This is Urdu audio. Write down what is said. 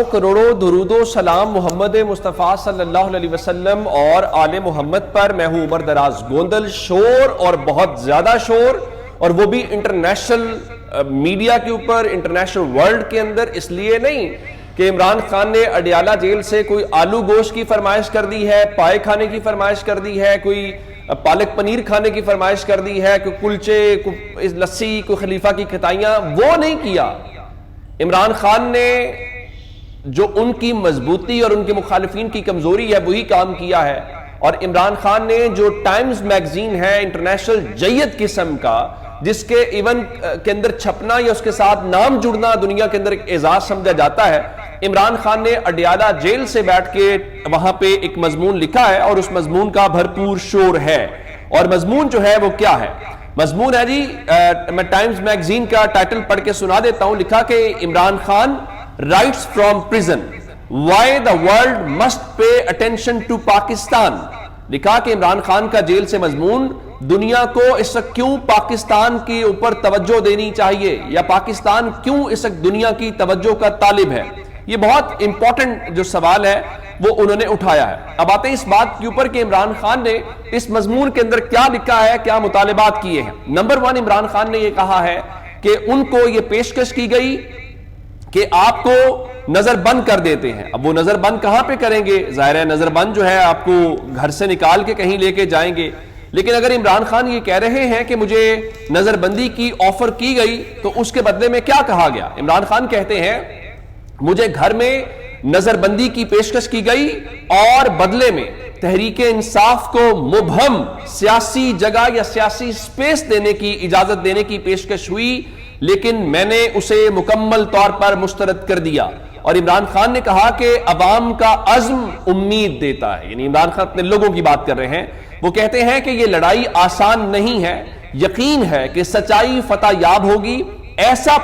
کروڑوں درود و سلام محمد مصطفیٰ صلی اللہ علیہ وسلم اور آل محمد پر۔ میں ہوں عمر دراز گوندل۔ شور اور بہت زیادہ شور، اور وہ بھی انٹرنیشنل میڈیا کے اوپر، انٹرنیشنل ورلڈ کے اندر، اس لیے نہیں کہ عمران خان نے اڈیالہ جیل سے کوئی آلو گوشت کی فرمائش کر دی ہے، پائے کھانے کی فرمائش کر دی ہے، کوئی پالک پنیر کھانے کی فرمائش کر دی ہے، کوئی کلچے، کوئی لسی، کوئی خلیفہ کی کھتائیاں، وہ نہیں کیا۔ عمران خان نے جو ان کی مضبوطی اور ان کے مخالفین کی کمزوری ہے وہی کام کیا ہے، اور عمران خان نے جو ٹائمز میگزین ہے انٹرنیشنل جید قسم کا، جس کے ایون کے اندر چھپنا یا اس کے ساتھ نام جڑنا دنیا کے اندر ایک اعزاز سمجھا جاتا ہے، عمران خان نے اڈیالہ جیل سے بیٹھ کے وہاں پہ ایک مضمون لکھا ہے، اور اس مضمون کا بھرپور شور ہے۔ اور مضمون جو ہے وہ کیا ہے؟ مضمون ہے جی، میں ٹائمز میگزین کا ٹائٹل پڑھ کے سنا دیتا ہوں۔ لکھا کہ Imran Khan Rights from prison, why the world must pay attention to Pakistan۔ لکھا کہ عمران خان کا جیل سے مضمون، دنیا کو اس وقت کیوں پاکستان کے اوپر توجہ دینی چاہیے، یا پاکستان کیوں اس وقت دنیا کی توجہ کا طالب ہے۔ یہ بہت امپورٹنٹ جو سوال ہے وہ انہوں نے اٹھایا ہے۔ اب آتے ہیں اس بات کے اوپر کہ عمران خان نے اس مضمون کے اندر کیا لکھا ہے، کیا مطالبات کیے ہیں۔ نمبر 1، عمران خان نے یہ کہا ہے کہ ان کو یہ پیشکش کی گئی کہ آپ کو نظر بند کر دیتے ہیں۔ اب وہ نظر بند کہاں پہ کریں گے؟ ظاہر ہے نظر بند جو ہے آپ کو گھر سے نکال کے کہیں لے کے جائیں گے، لیکن اگر عمران خان یہ کہہ رہے ہیں کہ مجھے نظر بندی کی آفر کی گئی تو اس کے بدلے میں کیا کہا گیا؟ عمران خان کہتے ہیں مجھے گھر میں نظر بندی کی پیشکش کی گئی، اور بدلے میں تحریک انصاف کو مبہم سیاسی جگہ یا سیاسی سپیس دینے کی اجازت دینے کی پیشکش ہوئی، لیکن میں نے اسے مکمل طور پر مسترد کر دیا۔ اور عمران خان نے کہا کہ عوام کا عزم امید دیتا ہے، یعنی عمران خان اپنے لوگوں کی بات کر رہے ہیں۔ وہ کہتے ہیں کہ یہ لڑائی آسان نہیں ہے، یقین ہے کہ سچائی فتح یاب ہوگی، ایسا